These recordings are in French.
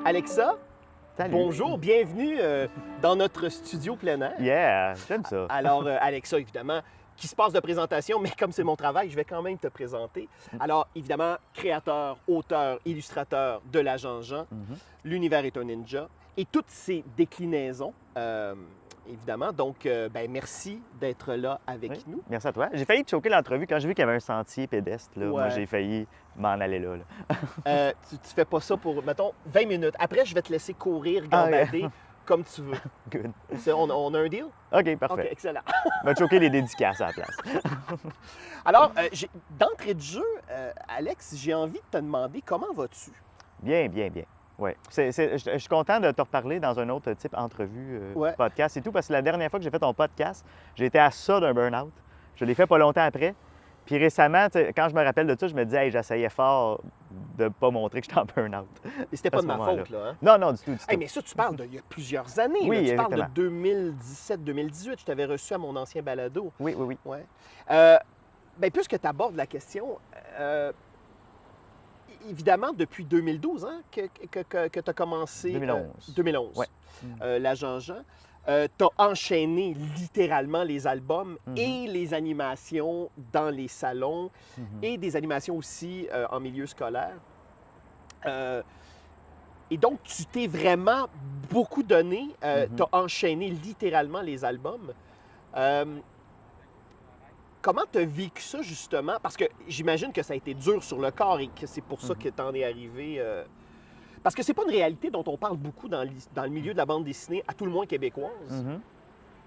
Alexa, Salut. bonjour, bienvenue dans notre studio plein air. Yeah, j'aime ça. Alors, Alexa, évidemment, qui se passe de présentation, mais comme c'est mon travail, je vais quand même te présenter. Alors, évidemment, créateur, auteur, illustrateur de l'Agent Jean, L'univers est un ninja, et toutes ces déclinaisons, évidemment. Donc, merci d'être là avec Oui, nous. merci à toi. J'ai failli te choquer l'entrevue quand j'ai vu qu'il y avait un sentier pédestre. Là. Moi, Ouais. j'ai failli m'en aller là. Tu fais pas ça pour, mettons, 20 minutes. Après, je vais te laisser courir, Ah, ouais. gambader, comme tu veux. Good. On a un deal? OK, parfait. OK, excellent. Va te choquer les dédicaces à la place. Alors, d'entrée de jeu, Alex, j'ai envie de te demander comment vas-tu? Bien, bien, bien. Oui. Je suis content de te reparler dans un autre type d'entrevue, Ouais. podcast et tout, parce que la dernière fois que j'ai fait ton podcast, j'ai été à ça d'un burn-out. Je l'ai fait pas longtemps après. Puis récemment, quand je me rappelle de ça, je me dis, hey, j'essayais fort de ne pas montrer que j'étais en burn-out. Et c'était À pas ce de ma moment-là. faute, là. Hein? Non, non, du tout, du tout. Hey, mais ça, tu parles d'il y a plusieurs années. Oui, là. Tu parles de exactement. 2017-2018. Je t'avais reçu à mon ancien balado. Oui, oui, oui. Ouais. Puisque tu abordes la question, évidemment, depuis 2012 hein, que tu as commencé... 2011. 2011. Ouais. L'Agent Jean. Tu as enchaîné littéralement les albums Mhm. et les animations dans les salons Mhm. et des animations aussi en milieu scolaire. Et donc, tu t'es vraiment beaucoup donné. Mhm. Tu as enchaîné littéralement les albums. Comment tu as vécu ça, justement? Parce que j'imagine que ça a été dur sur le corps et que c'est pour ça que tu en es arrivé. Parce que c'est pas une réalité dont on parle beaucoup dans le milieu de la bande dessinée, à tout le moins québécoise. Mhm.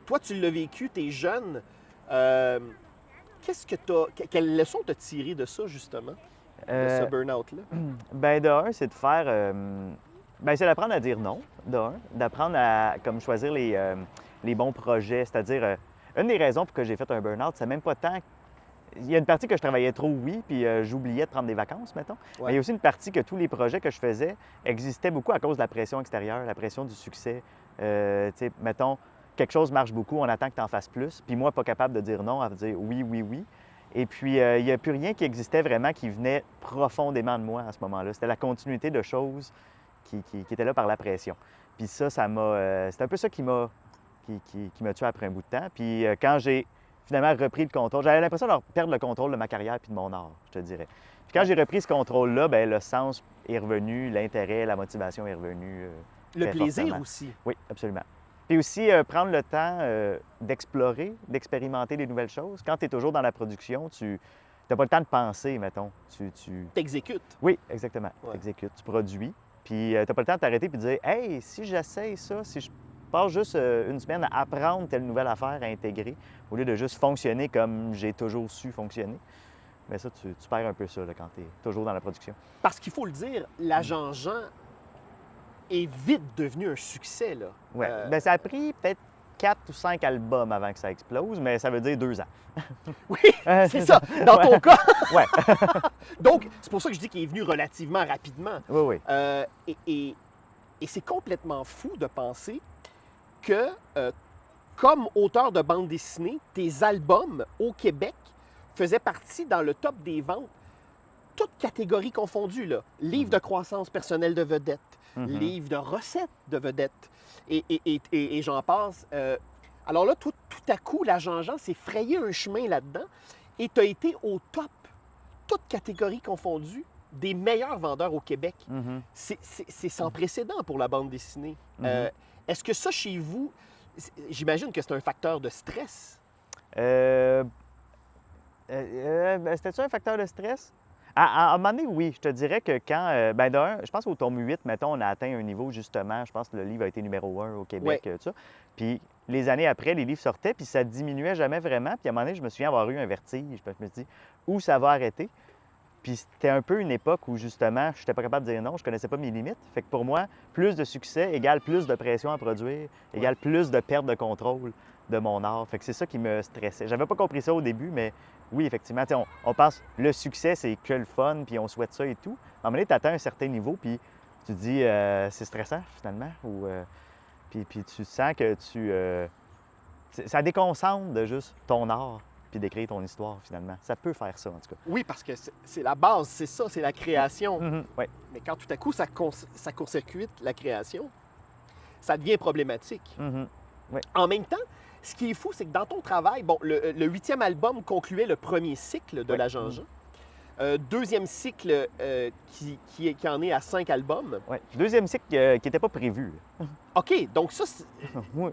Toi, tu l'as vécu, tu es jeune. Quelle leçon t'as tiré de ça, justement, de ce burn-out-là? Ben, de un, c'est de faire. C'est d'apprendre à dire non, de un. D'apprendre à comme choisir les bons projets. C'est-à-dire, une des raisons pour que j'ai fait un burn-out, c'est même pas tant. Il y a une partie que je travaillais trop, oui, puis j'oubliais de prendre des vacances, mettons. Ouais. Mais il y a aussi une partie que tous les projets que je faisais existaient beaucoup à cause de la pression extérieure, la pression du succès. Tu sais, mettons, quelque chose marche beaucoup, on attend que tu en fasses plus. Puis moi, pas capable de dire non, à dire oui, oui, oui. Et puis, il n'y a plus rien qui existait vraiment qui venait profondément de moi à ce moment-là. C'était la continuité de choses qui était là par la pression. Puis ça m'a... c'est un peu ça qui m'a tué après un bout de temps. Puis quand j'ai finalement repris le contrôle, j'avais l'impression de perdre le contrôle de ma carrière puis de mon art, je te dirais. Puis quand j'ai repris ce contrôle-là, bien, le sens est revenu, l'intérêt, la motivation est revenue. Le très plaisir fortement. aussi. Oui, absolument. Puis aussi, prendre le temps d'explorer, d'expérimenter des nouvelles choses. Quand tu es toujours dans la production, tu n'as pas le temps de penser, mettons. T'exécutes. Oui, exactement. Ouais. Tu exécutes, tu produis. Puis tu n'as pas le temps de t'arrêter et de dire « Hey, si j'essaye ça, si je passe juste une semaine à apprendre telle nouvelle affaire à intégrer, au lieu de juste fonctionner comme j'ai toujours su fonctionner. » Mais ça, tu perds un peu ça là, quand tu es toujours dans la production. Parce qu'il faut le dire, l'Agent Jean est vite devenu un succès, là. Oui. Bien, ça a pris peut-être 4 ou 5 albums avant que ça explose, mais ça veut dire 2 ans. Oui, c'est ça, dans ton cas. Ouais. Donc, c'est pour ça que je dis qu'il est venu relativement rapidement. Oui, oui. Et c'est complètement fou de penser que, comme auteur de bande dessinée, tes albums au Québec faisaient partie dans le top des ventes, toutes catégories confondues, là. Livre de croissance personnelle de vedette, livre de recettes de vedette, et j'en passe. Alors là, tout à coup, l'Agent Jean s'est frayé un chemin là-dedans et tu as été au top, toutes catégories confondues, des meilleurs vendeurs au Québec. C'est sans précédent pour la bande dessinée. Est-ce que ça, chez vous, j'imagine que c'est un facteur de stress? C'était-tu un facteur de stress? À un moment donné, oui. Je te dirais que quand... d'un, je pense qu'au tome 8, mettons, on a atteint un niveau, justement, je pense que le livre a été numéro 1 au Québec, tout ça. Puis les années après, les livres sortaient, puis ça diminuait jamais vraiment. Puis à un moment donné, je me souviens avoir eu un vertige. Je me suis dit, où ça va arrêter? Puis c'était un peu une époque où, justement, je n'étais pas capable de dire non, je ne connaissais pas mes limites. Fait que pour moi, plus de succès égale plus de pression à produire, égale plus de perte de contrôle de mon art. Fait que c'est ça qui me stressait. J'avais pas compris ça au début, mais oui, effectivement, on pense le succès, c'est que le fun, puis on souhaite ça et tout. À un moment donné, tu atteins un certain niveau, puis tu te dis, c'est stressant, finalement. Puis tu sens que ça déconcentre de juste ton art. puis d'écrire ton histoire, finalement. Ça peut faire ça, en tout cas. Oui, parce que c'est la base, c'est ça, c'est la création. Oui, Mais quand tout à coup, ça court-circuite la création, ça devient problématique. En même temps, ce qui est fou, c'est que dans ton travail, bon, le 8e album concluait le premier cycle de la Jean-Jean. Deuxième cycle qui en est à 5 albums. Oui. Deuxième cycle qui n'était pas prévu. OK, donc ça, Oui.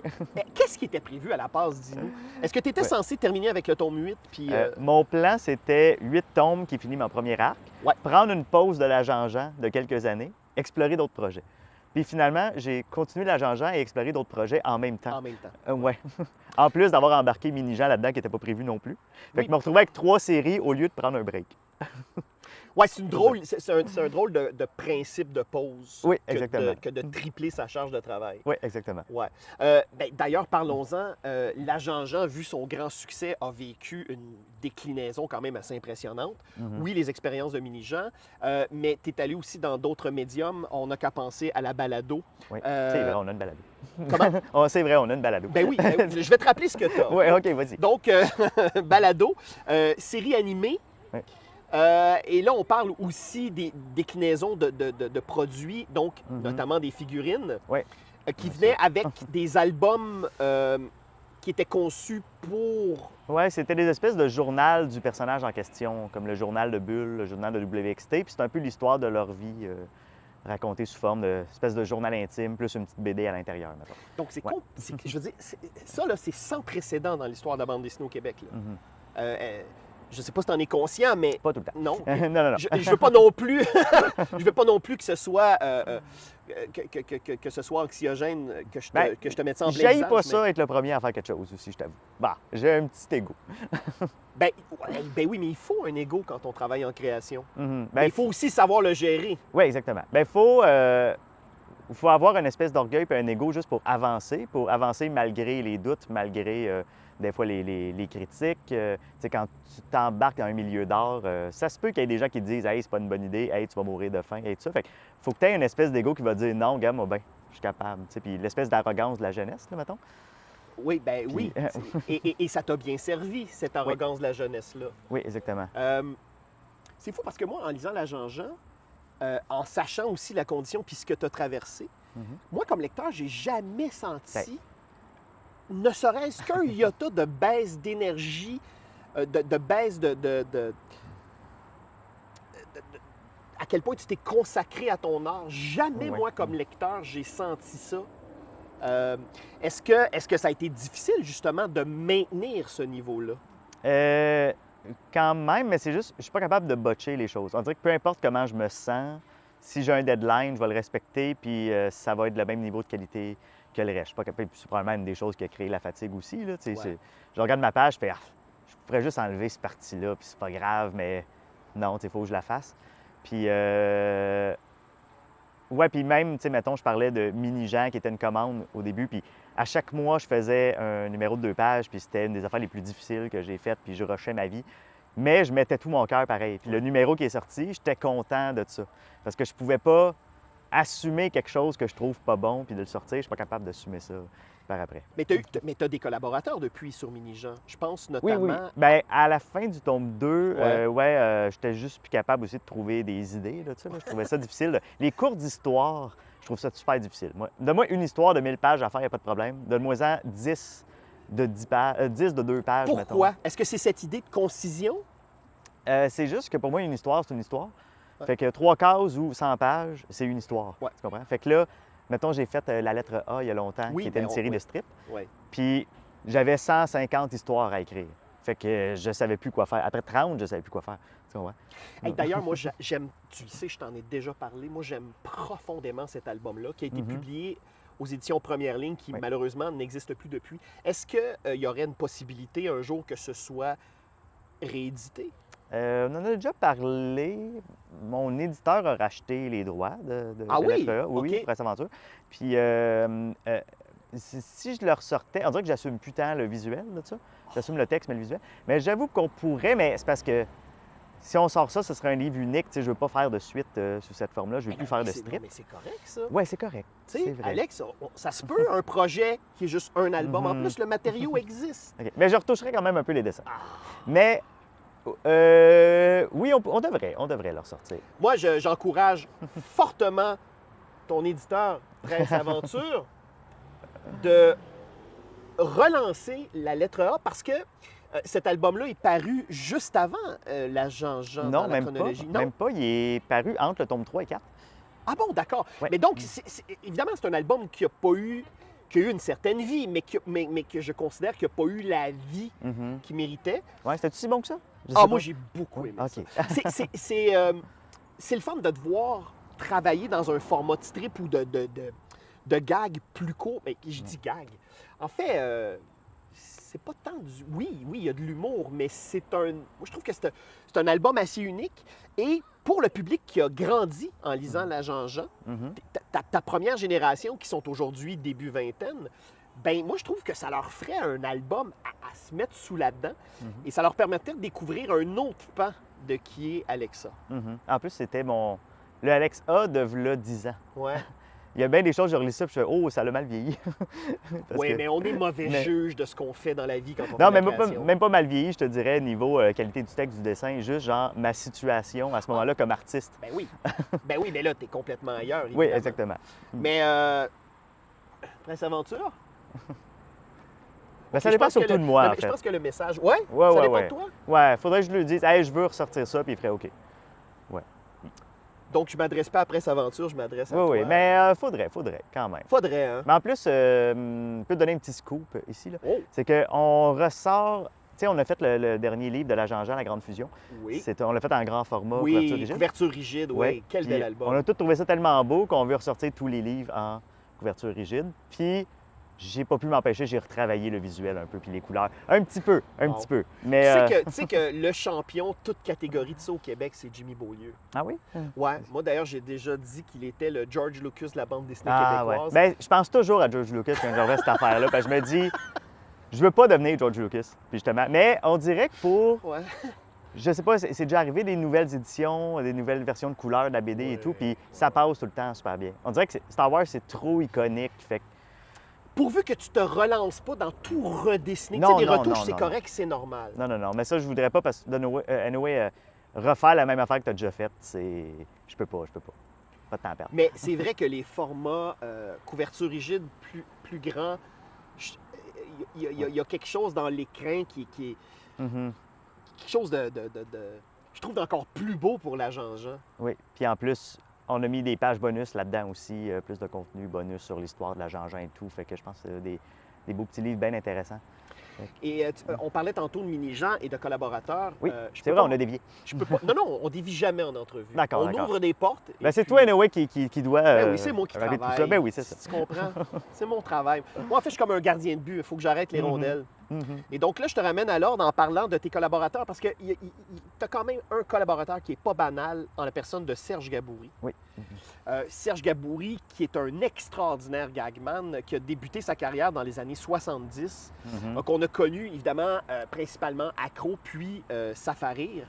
qu'est-ce qui était prévu à la base, dis-nous? Est-ce que tu étais censé terminer avec le tome 8? Puis, Mon plan, c'était 8 tomes qui finissent mon premier arc, prendre une pause de la Jean-Jean de quelques années, explorer d'autres projets. Puis finalement, j'ai continué la Jean-Jean et exploré d'autres projets en même temps. En même temps. Ouais. En plus d'avoir embarqué Mini-Jean là-dedans qui n'était pas prévu non plus. Fait que je me retrouvais avec 3 séries au lieu de prendre un break. Oui, c'est un drôle de principe de pause Oui, exactement. que de tripler sa charge de travail. Oui, exactement. Ouais. D'ailleurs, parlons-en. La Jean-Jean, vu son grand succès, a vécu une déclinaison quand même assez impressionnante. Oui, les expériences de Mini-Jean, mais tu es allé aussi dans d'autres médiums. On n'a qu'à penser à la balado. Oui, c'est vrai, on a une balado. Comment? C'est vrai, on a une balado. Ben oui, je vais te rappeler ce que tu as. Oui, OK, vas-y. Donc, balado, série animée. Oui. Et là, on parle aussi des déclinaisons de produits, donc notamment des figurines, qui venaient avec des albums qui étaient conçus pour... Oui, c'était des espèces de journal du personnage en question, comme le journal de Bull, le journal de WXT, puis c'est un peu l'histoire de leur vie racontée sous forme d'espèce de journal intime, plus une petite BD à l'intérieur, mettons. Donc, je veux dire, ça, là, c'est sans précédent dans l'histoire de la bande dessinée au Québec. Là. Je sais pas si tu en es conscient, mais... Pas tout le temps. Non. Non. Je veux pas non plus... je veux pas non plus que ce soit... que ce soit anxiogène, que je te mette ça en plein J'haïs visage. pas ça être le premier à faire quelque chose aussi, je t'avoue. Bah, j'ai un petit ego. Ben oui, mais il faut un ego quand on travaille en création. Ben, Mais il faut aussi savoir le gérer. Oui, exactement. Ben, il faut avoir une espèce d'orgueil et un ego juste pour avancer malgré les doutes, malgré des fois les critiques. Tu sais, quand tu t'embarques dans un milieu d'art, ça se peut qu'il y ait des gens qui te disent « Hey, c'est pas une bonne idée, hey, tu vas mourir de faim, et tout ça. » Fait qu'il faut que tu aies une espèce d'ego qui va dire « Non, gars, moi, ben, je suis capable. » Tu sais, puis l'espèce d'arrogance de la jeunesse, là, mettons. Oui, ben oui. Et ça t'a bien servi, cette arrogance de la jeunesse-là. Oui, exactement. C'est fou parce que moi, en lisant la Jean-Jean, en sachant aussi la condition puis ce que tu as traversé, moi, comme lecteur, j'ai jamais senti, ne serait-ce qu'un iota de baisse d'énergie, de baisse à quel point tu t'es consacré à ton art. Jamais, moi, comme lecteur, j'ai senti ça. Est-ce que ça a été difficile, justement, de maintenir ce niveau-là? Quand même, mais c'est juste, je suis pas capable de botcher les choses. On dirait que peu importe comment je me sens, si j'ai un deadline, je vais le respecter, puis ça va être le même niveau de qualité que le reste. Je suis pas capable, puis c'est probablement une des choses qui a créé la fatigue aussi. Là, je regarde ma page, je fais je pourrais juste enlever cette partie-là, puis c'est pas grave, mais non, il faut que je la fasse. Puis, puis même, mettons, je parlais de Mini-Jean qui était une commande au début, puis à chaque mois, je faisais un numéro de 2 pages, puis c'était une des affaires les plus difficiles que j'ai faites, puis je rushais ma vie. Mais je mettais tout mon cœur pareil. Puis le numéro qui est sorti, j'étais content de ça. Parce que je pouvais pas assumer quelque chose que je trouve pas bon, puis de le sortir, je suis pas capable d'assumer ça par après. Mais tu as des collaborateurs depuis sur Mini-Jean. Je pense notamment... Oui. Bien, à la fin du tome 2, j'étais juste plus capable aussi de trouver des idées. Là, je trouvais ça difficile. Les cours d'histoire, je trouve ça super difficile. Donne-moi une histoire de 1000 pages à faire, il n'y a pas de problème. Donne-moi-en 10 de 10 de 2 pages, Pourquoi? mettons. Est-ce que c'est cette idée de concision? C'est juste que pour moi, une histoire, c'est une histoire. Fait que 3 cases ou 100 pages, c'est une histoire. Tu comprends? Fait que là, mettons, j'ai fait la lettre A il y a longtemps, qui était une série de strips. Puis j'avais 150 histoires à écrire. Fait que je savais plus quoi faire. Après 30, je savais plus quoi faire. Tu comprends? D'ailleurs, moi, j'aime, tu le sais, je t'en ai déjà parlé, moi, j'aime profondément cet album-là, qui a été publié aux éditions Première Ligne, qui malheureusement n'existe plus depuis. Est-ce qu'il y aurait une possibilité un jour que ce soit réédité? On en a déjà parlé. Mon éditeur a racheté les droits de oui? Lettre A. Oui, Presse Aventure. Puis si je le ressortais, on dirait que j'assume plus tant le visuel de ça. J'assume le texte, mais le visuel. Mais j'avoue qu'on pourrait, mais c'est parce que si on sort ça, ce serait un livre unique. Tu sais, je veux pas faire de suite sous cette forme-là. Je veux plus faire de Non, strip. mais c'est correct, ça. Ouais, c'est correct. Tu C'est sais, vrai. Alex, ça se peut, un projet qui est juste un album. En Mhm. plus, le matériau existe. OK. Mais je retoucherai quand même un peu les dessins. Mais oui, on devrait leur sortir. Moi, j'encourage fortement ton éditeur Presse Aventure de relancer la lettre A parce que cet album-là est paru juste avant la Jean-Jean dans Non, la chronologie. Non? même pas. Il est paru entre le tome 3 et 4. Ah bon, d'accord. Ouais. Mais donc, évidemment, c'est un album qui a eu une certaine vie, mais que je considère qu'il n'a pas eu la vie Mhm. qu'il méritait. Ouais, c'était si bon que ça? Je sais Ah, pas. moi, j'ai beaucoup aimé ça. OK. C'est le fun de te voir travailler dans un format de strip ou de gag plus court. Mais je dis gag. En fait, c'est pas tant du... Oui, il y a de l'humour, mais moi, je trouve que c'est un album assez unique. Et pour le public qui a grandi en lisant La Jean-Jean, Mhm. ta première génération, qui sont aujourd'hui début vingtaine, ben moi, je trouve que ça leur ferait un album à se mettre sous là-dedans et ça leur permettrait de découvrir un autre pan de qui est Alexa. Mhm. En plus, c'était le Alex A de v'là 10 ans. Ouais. Il y a bien des choses, je relis ça, puis je fais « Oh, ça l'a mal vieilli. » Parce Oui, que- mais on est mauvais mais- juge de ce qu'on fait dans la vie quand on Non, fait mais de la création. même pas mal vieilli, je te dirais, niveau qualité du texte, du dessin, juste genre ma situation à ce moment-là comme artiste. Ben oui. Ben oui, mais là, t'es complètement ailleurs. Oui, évidemment. exactement. Mais Prince Aventure? Ben, ça Je dépend pense que surtout le- de moi, non, en mais je fait. pense que le message... Ouais? Ouais, ça ouais, dépend ouais. de toi? Ouais, faudrait que je lui dise « Hey, je veux ressortir ça », puis il ferait « OK. » Donc, je m'adresse pas à Prince Aventure, je m'adresse à Oui, toi. oui, mais faudrait, quand même. Faudrait, hein? Mais en plus, je peux te donner un petit scoop ici, là. Oh, C'est qu'on ressort... Tu sais, on a fait le dernier livre de la Jean-Jean, La Grande Fusion. oui. On l'a fait en grand format, Oui, couverture rigide. couverture rigide, oui. Ouais, Quel puis bel album. On a tous trouvé ça tellement beau qu'on veut ressortir tous les livres en couverture rigide. Puis, j'ai pas pu m'empêcher, j'ai retravaillé le visuel un peu, puis les couleurs. Un petit peu. Wow. Mais... Tu sais que le champion, toute catégorie de ça au Québec, c'est Jimmy Beaulieu. Ah oui? Ouais. Moi, d'ailleurs, j'ai déjà dit qu'il était le George Lucas de la bande dessinée Ah ouais. québécoise. Ben, je pense toujours à George Lucas quand je reviens cette affaire-là, parce que je me dis, je veux pas devenir George Lucas, puis justement. Mais on dirait que Ouais. je sais pas, c'est déjà arrivé des nouvelles éditions, des nouvelles versions de couleurs de la BD et tout, puis ça passe tout le temps super bien. On dirait que Star Wars, c'est trop iconique, fait que Pourvu que tu te relances pas dans tout redessiner. Non, Tu sais, des non, retouches, non, c'est non, correct, c'est normal. non, mais ça, je voudrais pas parce que, anyway, refaire la même affaire que tu as déjà faite, c'est. Je peux pas. Pas de temps à perdre. Mais c'est vrai que les formats couverture rigide plus grands, il y a quelque chose dans l'écran qui est Mhm. quelque chose je trouve d'encore plus beau pour la Jean-Jean. Oui. Puis en plus, on a mis des pages bonus là-dedans aussi, plus de contenu bonus sur l'histoire de la Jean-Jean et tout. Fait que je pense que c'est des beaux petits livres bien intéressants. Et on parlait tantôt de mini-gens et de collaborateurs. Oui, je c'est peux vrai, pas- on a dévié. Je peux pas... Non, on dévie jamais en entrevue. D'accord, On d'accord. ouvre des portes. et Ben, c'est puis- toi, anyway, qui doit. Ben oui, c'est moi qui relever travaille. tout ça. Ben oui, c'est ça. Tu comprends? C'est mon travail. Moi, en fait, je suis comme un gardien de but. Il faut que j'arrête les Mhm. rondelles. Mhm. Et donc là, je te ramène à l'ordre en parlant de tes collaborateurs parce que tu as quand même un collaborateur qui n'est pas banal en la personne de Serge Gaboury. Oui. Serge Gaboury, qui est un extraordinaire gagman, qui a débuté sa carrière dans les années 70, Mhm. qu'on a connu évidemment principalement Accro, puis Safarir.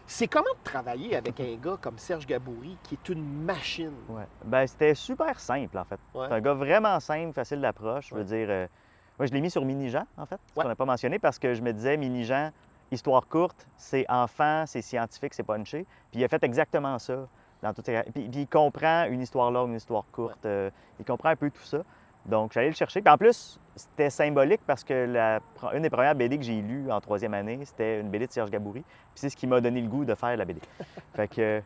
C'est comment de travailler avec un gars comme Serge Gaboury, qui est une machine? Ouais. Ben, c'était super simple, en fait. Ouais. C'est un gars vraiment simple, facile d'approche. Je veux Ouais. dire, moi, je l'ai mis sur Mini-Jean, en fait, ce Ouais. qu'on n'a pas mentionné, parce que je me disais, Mini-Jean, histoire courte, c'est enfant, c'est scientifique, c'est punché. Puis il a fait exactement ça. Dans toutes ses... puis il comprend une histoire longue, une histoire courte. Il comprend un peu tout ça. Donc, j'allais le chercher. Puis en plus, c'était symbolique parce que une des premières BD que j'ai lues en troisième année, c'était une BD de Serge Gaboury. Puis c'est ce qui m'a donné le goût de faire la BD. Fait que...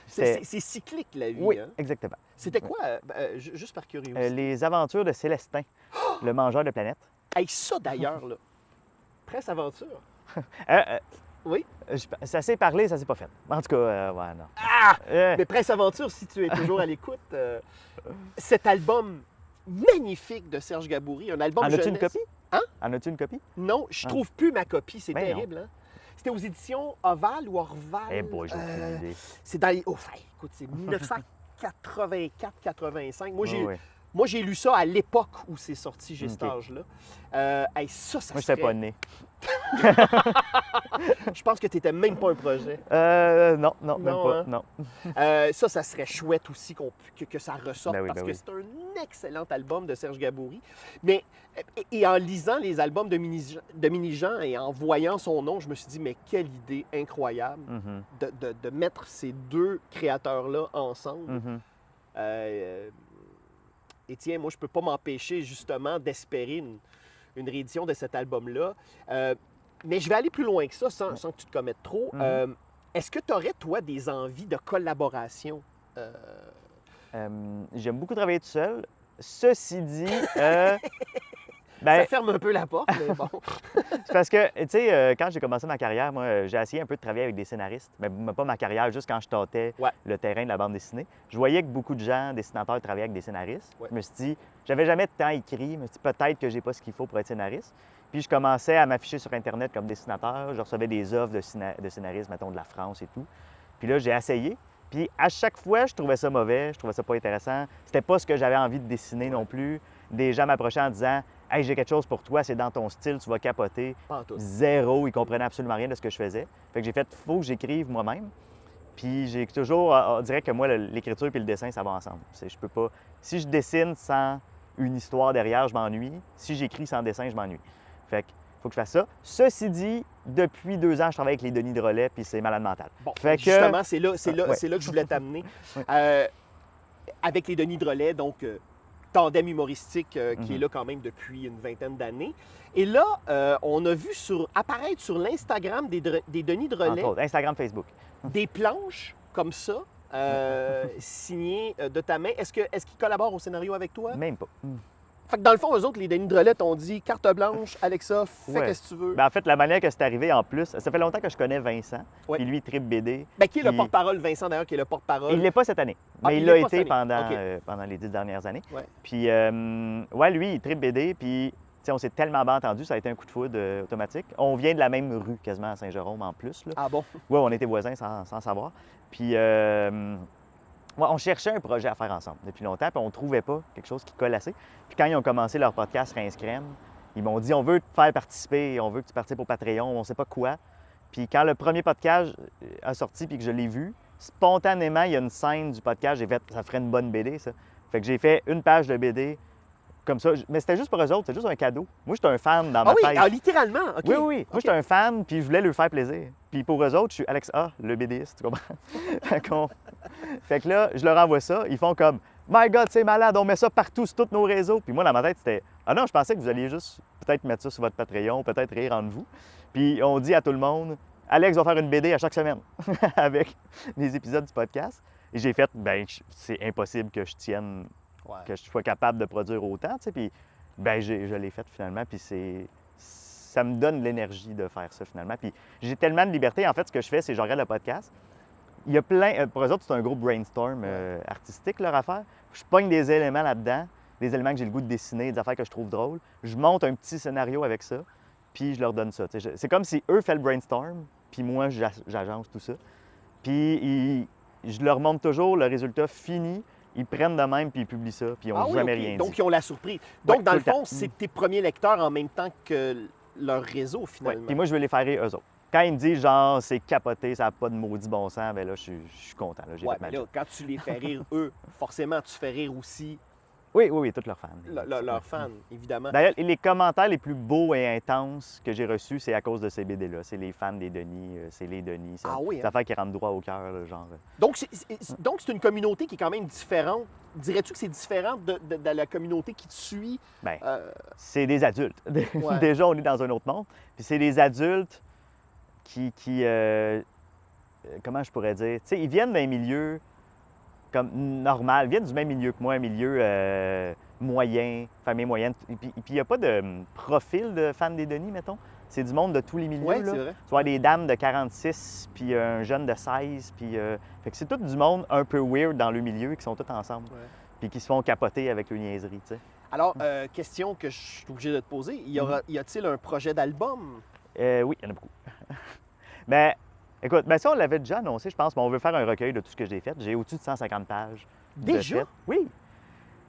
c'était- C'est cyclique, la vie. Oui, Hein? exactement. C'était quoi, juste par curiosité? Les aventures de Célestin, le mangeur de planètes. Hey, ça d'ailleurs, là, Presse Aventure. Oui? Ça s'est parlé, ça s'est pas fait. En tout cas, ouais, non. Ah! Euh, Mais Presse Aventure, si tu es toujours à l'écoute, cet album magnifique de Serge Gaboury, un album en as-tu une jeunesse. copie? Hein? En as-tu une copie? Non, je Ah. trouve plus ma copie, c'est Ben non. terrible. Hein? C'était aux éditions Oval ou Orval. Eh boy, j'ai aucune idée. C'est dans les... Oh, écoute, c'est 1984-85. Moi, Ouais, ouais. Moi, j'ai lu ça à l'époque où c'est sorti, j'ai cet OK. âge-là. Hey, ça Moi, je serait... n'étais pas né. Je pense que tu n'étais même pas un projet. Non, même Non, pas, hein? non. Ça serait chouette aussi que ça ressorte Ben oui, parce ben que oui. c'est un excellent album de Serge Gaboury. Mais et en lisant les albums de Mini-Jean et en voyant son nom, je me suis dit, mais quelle idée incroyable Mhm, de mettre ces deux créateurs-là ensemble. mhm. Et tiens, moi, je peux pas m'empêcher justement d'espérer une réédition de cet album-là. Mais je vais aller plus loin que ça, sans que tu te commettes trop. Mhm. Est-ce que tu aurais, toi, des envies de collaboration? J'aime beaucoup travailler tout seul. Ceci dit, Ça ben, ferme un peu la porte, mais bon. c'est parce que, tu sais, quand j'ai commencé ma carrière, moi, j'ai essayé un peu de travailler avec des scénaristes. Mais pas ma carrière, juste quand je tâtais Ouais. le terrain de la bande dessinée. Je voyais que beaucoup de gens, dessinateurs, travaillaient avec des scénaristes. Ouais. Je me suis dit, j'avais jamais de temps écrit. Je me suis dit, peut-être que j'ai pas ce qu'il faut pour être scénariste. Puis je commençais à m'afficher sur Internet comme dessinateur. Je recevais des offres de scénaristes, mettons, de la France et tout. Puis là, j'ai essayé. Puis à chaque fois, je trouvais ça mauvais, je trouvais ça pas intéressant. C'était pas ce que j'avais envie de dessiner non plus. Des gens m'approchaient en disant « Hey, j'ai quelque chose pour toi, c'est dans ton style, tu vas capoter. » Pas en tout. Zéro, ils comprenaient absolument rien de ce que je faisais. Fait que j'ai fait « Faut que j'écrive moi-même. » Puis j'ai toujours, on dirait que moi, l'écriture puis le dessin, ça va ensemble. Je peux pas... Si je dessine sans une histoire derrière, je m'ennuie. Si j'écris sans dessin, je m'ennuie. Fait que faut que je fasse ça. Ceci dit, depuis 2 ans, je travaille avec les Denis Drolet, puis c'est malade mental. Bon, Fait que- justement, c'est là, Ouais. c'est là que je voulais t'amener. Ouais. Avec les Denis Drolet, donc tandem humoristique qui est Mhm. là quand même depuis une vingtaine d'années. Et là, on a vu apparaître sur l'Instagram des Denis Drolet Entre autres, Instagram, Facebook. des planches comme ça, signées de ta main. Est-ce qu'ils collaborent au scénario avec toi? Même pas. Fait que dans le fond, eux autres, les Denis Drolet t'ont dit carte blanche, Alexa, fais Ouais. ce que tu veux. Ben, en fait, la manière que c'est arrivé, en plus, ça fait longtemps que je connais Vincent. Ouais. Puis lui, il tripe BD. Qui est le puis- porte-parole, Vincent d'ailleurs, qui est le porte-parole. Il ne l'est pas cette année, Ah, mais il il l'a l'est pas été cette année. pendant, OK. pendant les 10 dernières années. Ouais. Puis, ouais, lui, il tripe BD, puis tu sais, on s'est tellement bien entendu, ça a été un coup de foudre automatique. On vient de la même rue, quasiment à Saint-Jérôme en plus. Là. Ah bon? Ouais, on était voisins sans savoir. Puis, ouais, on cherchait un projet à faire ensemble depuis longtemps, puis on ne trouvait pas quelque chose qui colle assez. Puis quand ils ont commencé leur podcast Rince Crème, ils m'ont dit « On veut te faire participer, on veut que tu participes au Patreon, on ne sait pas quoi. » Puis quand le premier podcast a sorti puis que je l'ai vu, spontanément, il y a une scène du podcast, j'ai fait « Ça ferait une bonne BD, ça. » Fait que j'ai fait une page de BD comme ça. Mais c'était juste pour eux autres, c'était juste un cadeau. Moi, j'étais un fan dans ma Ah oui, tête. littéralement? OK. Oui, oui. Moi, OK. j'étais un fan, puis je voulais leur faire plaisir. Puis pour eux autres, je suis Alex A, le BDiste, tu comprends? Fait que là, je leur envoie ça. Ils font comme My God, c'est malade, on met ça partout sur tous nos réseaux. Puis moi, dans ma tête, c'était Ah non, je pensais que vous alliez juste peut-être mettre ça sur votre Patreon, peut-être rire entre vous. Puis on dit à tout le monde Alex va faire une BD à chaque semaine avec les épisodes du podcast. Et j'ai fait Ben, c'est impossible que je tienne, Ouais. que je sois capable de produire autant, tu sais. Puis ben, je l'ai fait finalement. Puis ça me donne l'énergie de faire ça finalement. Puis j'ai tellement de liberté. En fait, ce que je fais, c'est que je regarde le podcast. Il y a plein. Pour eux autres, c'est un gros brainstorm artistique, leur affaire. Je pogne des éléments là-dedans, des éléments que j'ai le goût de dessiner, des affaires que je trouve drôles. Je monte un petit scénario avec ça, puis je leur donne ça. C'est comme si eux font le brainstorm, puis moi, j'agence tout ça. Puis je leur montre toujours le résultat fini. Ils prennent de même, puis ils publient ça, puis ils n'ont jamais OK. rien Donc, dit. ils ont la surprise. Donc, Ouais, dans tout le le fond, temps. c'est tes premiers lecteurs en même temps que leur réseau, Ouais. finalement. Puis moi, je veux les faire rire eux autres. Quand ils me disent genre c'est capoté, ça n'a pas de maudit bon sens, bien là, je suis content. Là, j'ai Ouais, fait ma mais là, job. quand tu les fais rire, eux, forcément, tu fais rire aussi Oui, tous leurs fans. leurs fans, évidemment. D'ailleurs, les commentaires les plus beaux et intenses que j'ai reçus, c'est à cause de ces BD-là. C'est les fans des Denis, c'est les Denis. C'est Ah oui, des hein? affaires qui rentrent droit au cœur, là, genre. Donc, c'est une communauté qui est quand même différente. Dirais-tu que c'est différent de la communauté qui te suit? Ben, Euh, c'est des adultes. Ouais. Déjà, on est dans un autre monde. Puis c'est des adultes qui comment je pourrais dire? Tu sais, ils viennent d'un milieu comme normal, ils viennent du même milieu que moi, un milieu moyen, famille moyenne. Et puis il n'y a pas de profil de fan des Denis, mettons. C'est du monde de tous les milieux. ouais, là. c'est vrai. Tu vois des dames de 46, puis un jeune de 16, puis... Fait que c'est tout du monde un peu weird dans le milieu qui sont tous ensemble, Ouais. puis qui se font capoter avec le niaiserie, tu sais. Alors, question que je suis obligé de te poser. Y a-t-il un projet d'album? Oui, il y en a beaucoup. Ben, écoute, ben ça, on l'avait déjà annoncé, je pense, mais on veut faire un recueil de tout ce que j'ai fait. J'ai au-dessus de 150 pages. de Déjà? fait. Oui.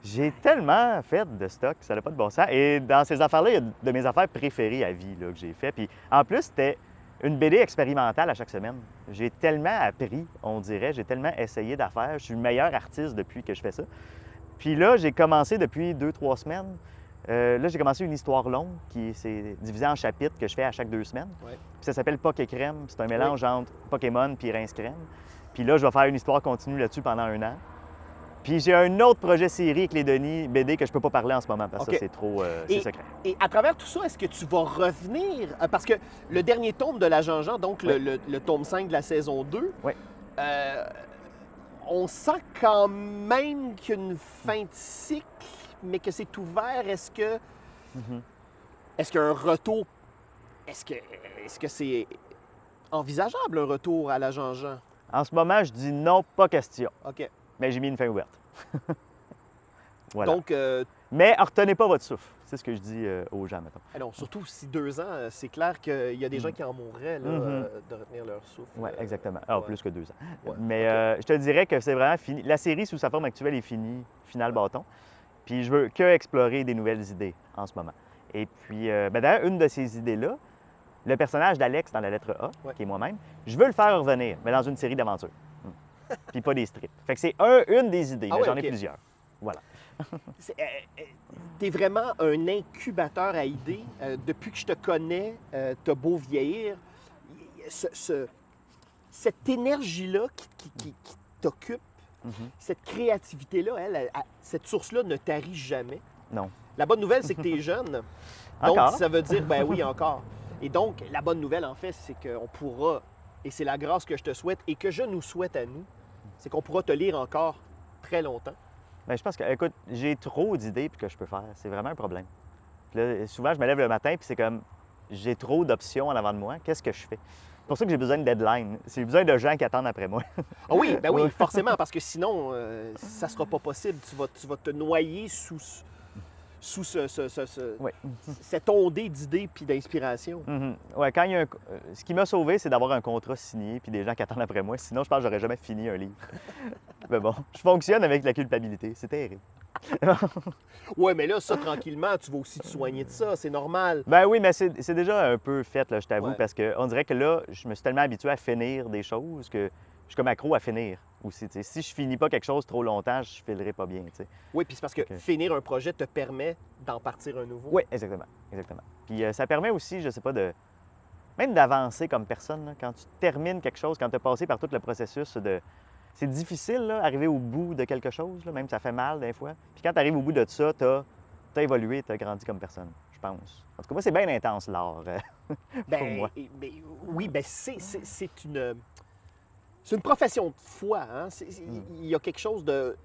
J'ai tellement fait de stock, ça n'a pas de bon sens. Et dans ces affaires-là, il y a de mes affaires préférées à vie là, que j'ai fait. Puis en plus, c'était une BD expérimentale à chaque semaine. J'ai tellement appris, on dirait, j'ai tellement essayé d'affaires. Je suis le meilleur artiste depuis que je fais ça. Puis là, j'ai commencé depuis 2-3 semaines. Là, j'ai commencé une histoire longue qui s'est divisée en chapitres que je fais à chaque 2 semaines. Ouais. Puis ça s'appelle Poké Crème. C'est un mélange entre Pokémon et Rince Crème. Puis là, je vais faire une histoire continue là-dessus pendant 1 an. Puis j'ai un autre projet série avec les Denis BD que je peux pas parler en ce moment parce que OK. c'est trop c'est secret. Et à travers tout ça, est-ce que tu vas revenir? Parce que le dernier tome de la Jean-Jean, donc le tome 5 de la saison 2, Oui. On sent quand même qu'il y a une fin de cycle, mais que c'est ouvert. Est-ce que est-ce qu'un retour... Est-ce que c'est envisageable, un retour à la Jean-Jean? En ce moment, je dis non, pas question. OK. Mais j'ai mis une fin ouverte. Voilà. Donc, Mais retenez pas votre souffle. C'est ce que je dis aux gens, mettons. non, surtout si 2 ans, c'est clair qu'il y a des gens qui en mourraient là, de retenir leur souffle. Oui, exactement. Ah, ouais. plus que 2 ans. Ouais, Mais je te dirais que c'est vraiment fini. La série sous sa forme actuelle est finie, final bâton. Puis je veux que explorer des nouvelles idées en ce moment. Et puis, d'ailleurs, une de ces idées-là, le personnage d'Alex dans la lettre A, qui est moi-même, je veux le faire revenir, mais dans une série d'aventures. Puis pas des strips. Fait que c'est une des idées, mais j'en ai plusieurs. Voilà. Tu es vraiment un incubateur à idées. Depuis que je te connais, t'as beau vieillir, cette énergie-là qui t'occupe, cette créativité-là, cette source-là ne tarit jamais. Non. La bonne nouvelle, c'est que tu es jeune. Donc, Encore? ça veut dire, ben oui, encore. Et donc, la bonne nouvelle, en fait, c'est qu'on pourra, et c'est la grâce que je te souhaite et que je nous souhaite à nous, c'est qu'on pourra te lire encore très longtemps. Bien, je pense que, écoute, j'ai trop d'idées puis que je peux faire. C'est vraiment un problème. Puis là, souvent, je me lève le matin puis c'est comme, j'ai trop d'options en avant de moi. Qu'est-ce que je fais? C'est pour ça que j'ai besoin de deadline. J'ai besoin de gens qui attendent après moi. Ah oui, ben oui, forcément, parce que sinon, ça sera pas possible. Tu vas te noyer sous cette ondée d'idées puis d'inspiration. Ouais, quand il y a ce qui m'a sauvé, c'est d'avoir un contrat signé puis des gens qui attendent après moi. Sinon, je pense que j'aurais jamais fini un livre. Mais bon, je fonctionne avec la culpabilité. C'est terrible. Ouais, mais là, ça, tranquillement, tu vas aussi te soigner de ça. C'est normal. Ben oui, mais c'est déjà un peu fait, là, je t'avoue, Ouais. parce qu'on dirait que là, je me suis tellement habitué à finir des choses que je suis comme accro à finir aussi. T'sais. Si je finis pas quelque chose trop longtemps, je filerai pas bien. T'sais. Oui, puis c'est parce que finir un projet te permet d'en partir un nouveau. Oui, exactement. Exactement. Puis ça permet aussi, je sais pas, même d'avancer comme personne. Là. Quand tu termines quelque chose, quand tu as passé par tout le processus de. C'est difficile, là, arriver au bout de quelque chose, là, même ça fait mal des fois. Puis quand tu arrives au bout de ça, tu as évolué, tu as grandi comme personne, je pense. En tout cas, moi, c'est bien intense, l'art, pour moi. Oui, ben c'est une profession de foi. Hein? Il y a quelque chose de...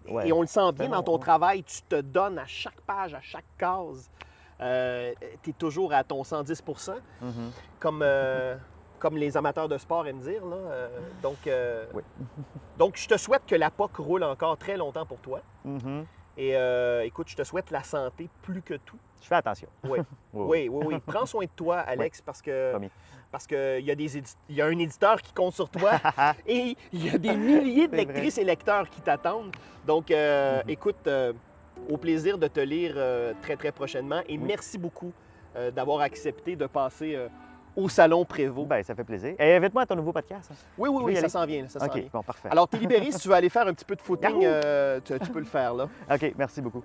Ouais. Et on le sent bien Tellement, dans ton travail, tu te donnes à chaque page, à chaque case. Tu es toujours à ton 110 comme les amateurs de sport aiment dire. Là. Oui. Donc, je te souhaite que la POC roule encore très longtemps pour toi. Et écoute, je te souhaite la santé plus que tout. Je fais attention. Oui. Oui. Prends soin de toi, Alex, parce que il y a un éditeur qui compte sur toi et il y a des milliers de C'est lectrices et lecteurs qui t'attendent. Donc, écoute, au plaisir de te lire très, très prochainement. Et merci beaucoup d'avoir accepté de passer au Salon Prévost. Bien, ça fait plaisir. Et invite-moi à ton nouveau podcast. Hein. Oui, y ça aller? s'en vient. Ça s'en vient. OK, bon, parfait. Alors, t'es libéré. Si tu veux aller faire un petit peu de footing, tu peux le faire, là. OK, merci beaucoup.